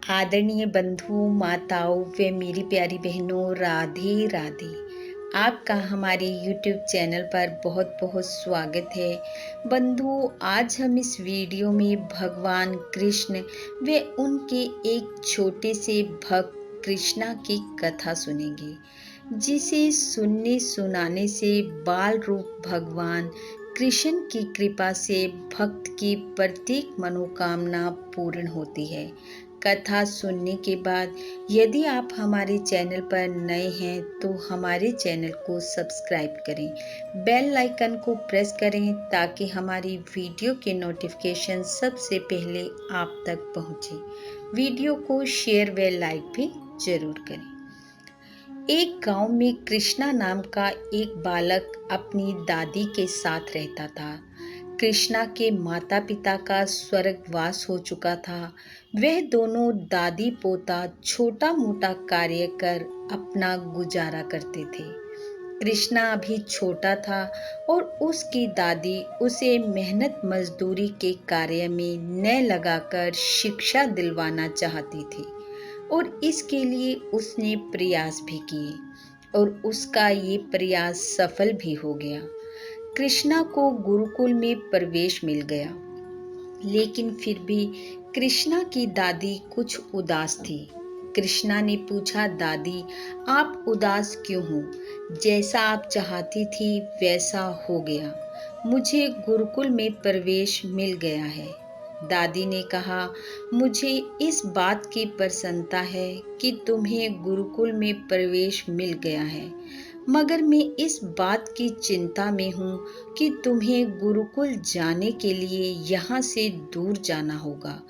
आदरणीय बंधुओं, माताओं व मेरी प्यारी बहनों, राधे राधे। आपका हमारे YouTube चैनल पर बहुत बहुत स्वागत है। बंधुओं, आज हम इस वीडियो में भगवान कृष्ण व उनके एक छोटे से भक्त कृष्णा की कथा सुनेंगे, जिसे सुनने सुनाने से बाल रूप भगवान कृष्ण की कृपा से भक्त की प्रत्येक मनोकामना पूर्ण होती है। कथा सुनने के बाद यदि आप हमारे चैनल पर नए हैं तो हमारे चैनल को सब्सक्राइब करें, बेल आइकन को प्रेस करें ताकि हमारी वीडियो के नोटिफिकेशन सबसे पहले आप तक पहुंचे। वीडियो को शेयर व लाइक भी जरूर करें। एक गांव में कृष्णा नाम का एक बालक अपनी दादी के साथ रहता था। कृष्णा के माता पिता का स्वर्गवास हो चुका था। वह दोनों दादी पोता छोटा मोटा कार्य कर अपना गुजारा करते थे। कृष्णा अभी छोटा था और उसकी दादी उसे मेहनत मजदूरी के कार्य में न लगाकर शिक्षा दिलवाना चाहती थी और इसके लिए उसने प्रयास भी किए और उसका ये प्रयास सफल भी हो गया। कृष्णा को गुरुकुल में प्रवेश मिल गया, लेकिन फिर भी कृष्णा की दादी कुछ उदास थी। कृष्णा ने पूछा, दादी आप उदास क्यों हो? जैसा आप चाहती थी वैसा हो गया, मुझे गुरुकुल में प्रवेश मिल गया है। दादी ने कहा, मुझे इस बात की प्रसन्नता है कि तुम्हें गुरुकुल में प्रवेश मिल गया है, मगर मैं इस बात की चिंता में हूँ कि तुम्हें गुरुकुल जाने के लिए यहाँ से दूर जाना होगा।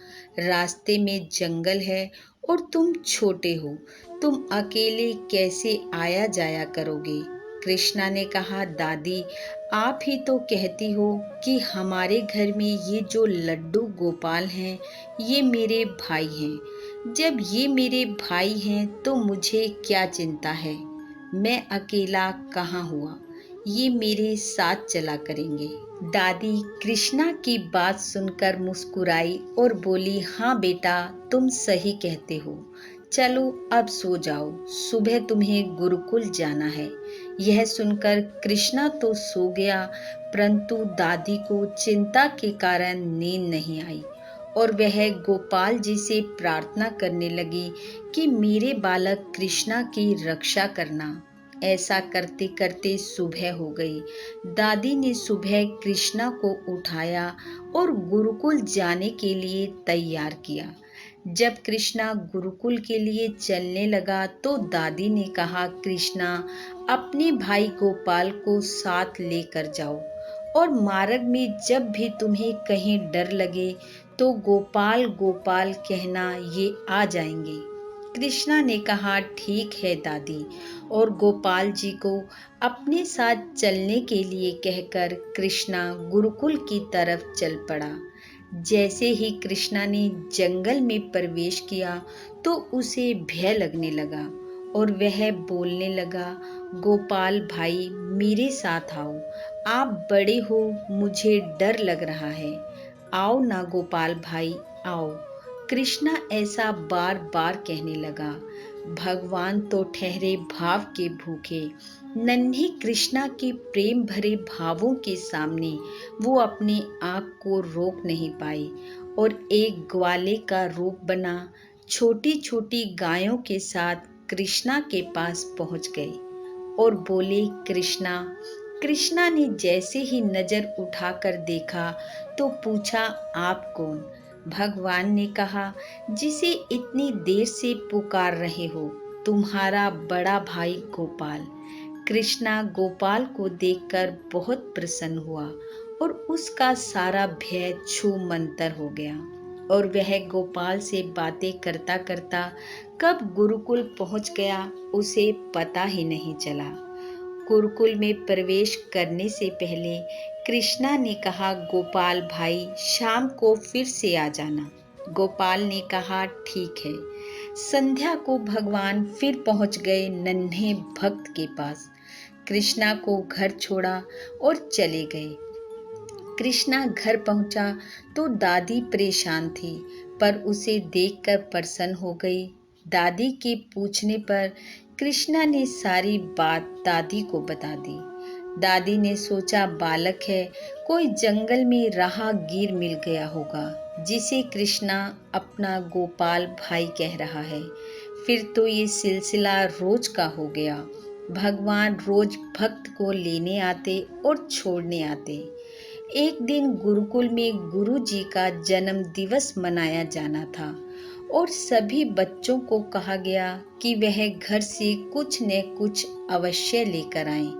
रास्ते में जंगल है और तुम छोटे हो, तुम अकेले कैसे आया जाया करोगे? कृष्णा ने कहा, दादी आप ही तो कहती हो कि हमारे घर में ये जो लड्डू गोपाल हैं ये मेरे भाई हैं। जब ये मेरे भाई हैं तो मुझे क्या चिंता है? मैं अकेला कहाँ हुआ, ये मेरे साथ चला करेंगे। दादी कृष्णा की बात सुनकर मुस्कुराई और बोली, हाँ बेटा तुम सही कहते हो, चलो अब सो जाओ, सुबह तुम्हें गुरुकुल जाना है। यह सुनकर कृष्णा तो सो गया, परंतु दादी को चिंता के कारण नींद नहीं आई और वह गोपाल जी से प्रार्थना करने लगी कि मेरे बालक कृष्णा की रक्षा करना। ऐसा करते करते सुबह हो गई। दादी ने सुबह कृष्णा को उठाया और गुरुकुल जाने के लिए तैयार किया। जब कृष्णा गुरुकुल के लिए चलने लगा तो दादी ने कहा, कृष्णा अपने भाई गोपाल को साथ लेकर जाओ और मार्ग में जब भी तुम्हें कहीं डर लगे तो गोपाल गोपाल कहना, ये आ जाएंगे। कृष्णा ने कहा, ठीक है दादी, और गोपाल जी को अपने साथ चलने के लिए कहकर कृष्णा गुरुकुल की तरफ चल पड़ा। जैसे ही कृष्णा ने जंगल में प्रवेश किया तो उसे भय लगने लगा और वह बोलने लगा, गोपाल भाई मेरे साथ आओ, आप बड़े हो, मुझे डर लग रहा है, आओ ना गोपाल भाई आओ। कृष्णा ऐसा बार बार कहने लगा। भगवान तो ठहरे भाव के भूखे। नन्हे कृष्णा के प्रेम भरे भावों के सामने वो अपनी आँख को रोक नहीं पाए और एक ग्वाले का रूप बना छोटी छोटी गायों के साथ कृष्णा के पास पहुंच गए और बोले, कृष्णा। कृष्णा ने जैसे ही नजर उठाकर देखा तो पूछा, आप कौन? भगवान ने कहा, जिसे इतनी देर से पुकार रहे हो, तुम्हारा बड़ा भाई गोपाल। कृष्णा गोपाल को देखकर बहुत प्रसन्न हुआ और उसका सारा भय छूमंतर हो गया और वह गोपाल से बातें करता करता कब गुरुकुल पहुंच गया उसे पता ही नहीं चला। गुरुकुल में प्रवेश करने से पहले कृष्णा ने कहा, गोपाल भाई शाम को फिर से आ जाना। गोपाल ने कहा, ठीक है। संध्या को भगवान फिर पहुंच गए नन्हे भक्त के पास। कृष्णा को घर छोड़ा और चले गए। कृष्णा घर पहुंचा तो दादी परेशान थी, पर उसे देखकर प्रसन्न हो गई। दादी के पूछने पर कृष्णा ने सारी बात दादी को बता दी। दादी ने सोचा बालक है, कोई जंगल में राहगीर मिल गया होगा जिसे कृष्णा अपना गोपाल भाई कह रहा है। फिर तो ये सिलसिला रोज का हो गया। भगवान रोज भक्त को लेने आते और छोड़ने आते। एक दिन गुरुकुल में गुरु जी का जन्म दिवस मनाया जाना था और सभी बच्चों को कहा गया कि वह घर से कुछ न कुछ अवश्य लेकर आएं।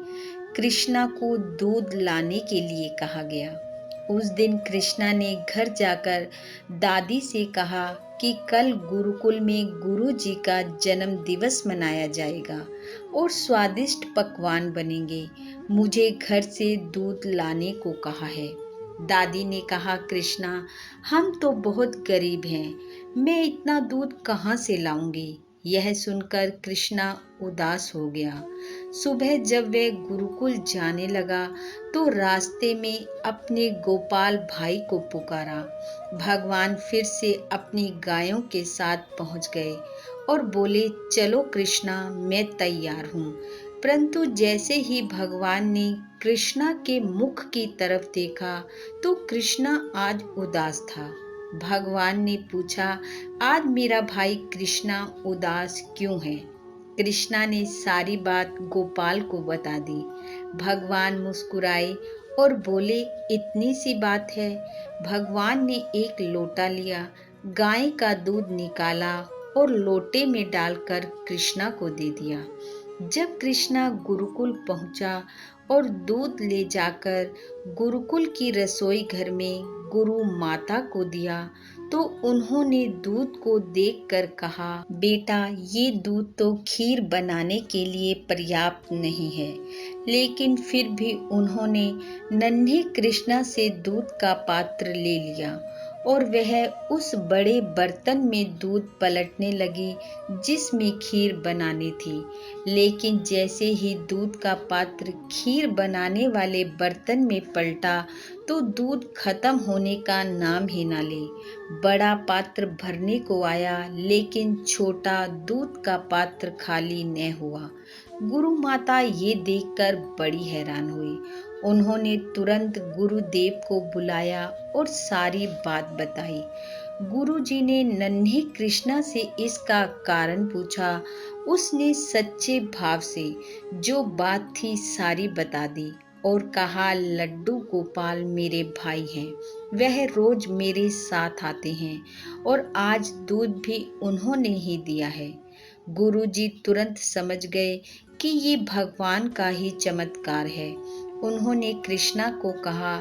कृष्णा को दूध लाने के लिए कहा गया। उस दिन कृष्णा ने घर जाकर दादी से कहा कि कल गुरुकुल में गुरु जी का जन्म दिवस मनाया जाएगा और स्वादिष्ट पकवान बनेंगे। मुझे घर से दूध लाने को कहा है। दादी ने कहा, कृष्णा, हम तो बहुत गरीब हैं, मैं इतना दूध कहाँ से लाऊंगी। यह सुनकर कृष्णा उदास हो गया। सुबह जब वह गुरुकुल जाने लगा तो रास्ते में अपने गोपाल भाई को पुकारा। भगवान फिर से अपनी गायों के साथ पहुंच गए और बोले, चलो कृष्णा, मैं तैयार हूँ। परंतु जैसे ही भगवान ने कृष्णा के मुख की तरफ देखा तो कृष्णा आज उदास था। भगवान ने पूछा, आज मेरा भाई कृष्णा उदास क्यों है? कृष्णा ने सारी बात गोपाल को बता दी। भगवान मुस्कुराए और बोले, इतनी सी बात है। भगवान ने एक लोटा लिया, गाय का दूध निकाला और लोटे में डालकर कृष्णा को दे दिया। जब कृष्णा गुरुकुल पहुंचा और दूध ले जाकर गुरुकुल की रसोई घर में गुरु माता को दिया तो उन्होंने दूध को देखकर कहा, बेटा, ये दूध तो खीर बनाने के लिए पर्याप्त नहीं है। लेकिन फिर भी उन्होंने नन्हे कृष्णा से दूध का पात्र ले लिया और वह उस बड़े बर्तन में दूध पलटने लगी जिसमें खीर बनानी थी। लेकिन जैसे ही दूध का पात्र खीर बनाने वाले बर्तन में पलटा तो दूध खत्म होने का नाम ही ना ले। बड़ा पात्र भरने को आया लेकिन छोटा दूध का पात्र खाली न हुआ। गुरु माता ये देखकर बड़ी हैरान हुई। उन्होंने तुरंत गुरुदेव को बुलाया और सारी बात बताई। गुरुजी ने नन्हे कृष्णा से इसका कारण पूछा। उसने सच्चे भाव से जो बात थी सारी बता दी और कहा, लड्डू गोपाल मेरे भाई हैं, वह रोज मेरे साथ आते हैं और आज दूध भी उन्होंने ही दिया है। गुरुजी तुरंत समझ गए कि ये भगवान का ही चमत्कार है। उन्होंने कृष्णा को कहा,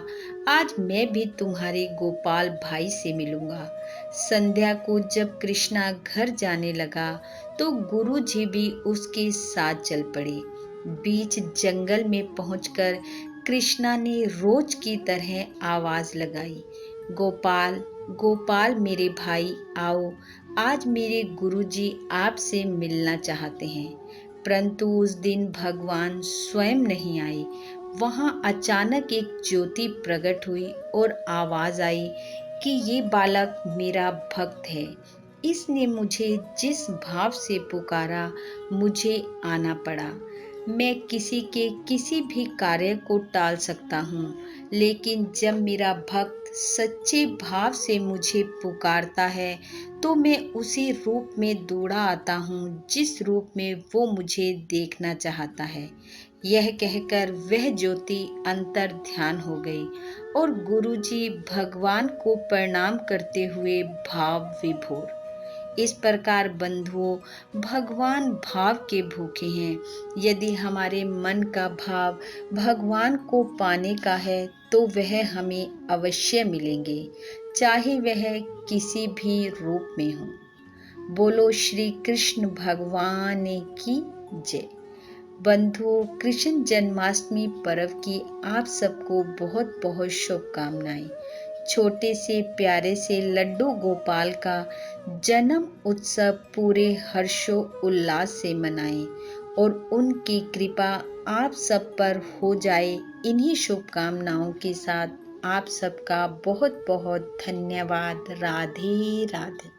आज मैं भी तुम्हारे गोपाल भाई से मिलूंगा। संध्या को जब कृष्णा घर जाने लगा तो गुरुजी भी उसके साथ चल पड़े। बीच जंगल में पहुंचकर कृष्णा ने रोज की तरह आवाज लगाई, गोपाल, गोपाल मेरे भाई, आओ, आज मेरे गुरुजी आपसे मिलना चाहते हैं। परंतु उस दिन भगवान स्वयं नहीं आए। वहां अचानक एक ज्योति प्रकट हुई और आवाज आई कि ये बालक मेरा भक्त है। इसने मुझे जिस भाव से पुकारा, मुझे आना पड़ा। मैं किसी के किसी भी कार्य को टाल सकता हूँ, लेकिन जब मेरा भक्त सच्चे भाव से मुझे पुकारता है तो मैं उसी रूप में दौड़ा आता हूँ जिस रूप में वो मुझे देखना चाहता है। यह कहकर वह ज्योति अंतर ध्यान हो गई और गुरुजी भगवान को प्रणाम करते हुए भाव विभोर। इस प्रकार बंधुओं, भगवान भाव के भूखे हैं। यदि हमारे मन का भाव भगवान को पाने का है तो वह हमें अवश्य मिलेंगे, चाहे वह किसी भी रूप में हो। बोलो श्री कृष्ण भगवान की जय। बंधुओं, कृष्ण जन्माष्टमी पर्व की आप सबको बहुत बहुत शुभकामनाएं। छोटे से प्यारे से लड्डू गोपाल का जन्म उत्सव पूरे हर्षो उल्लास से मनाएं और उनकी कृपा आप सब पर हो जाए। इन्हीं शुभकामनाओं के साथ आप सबका बहुत बहुत धन्यवाद। राधे राधे।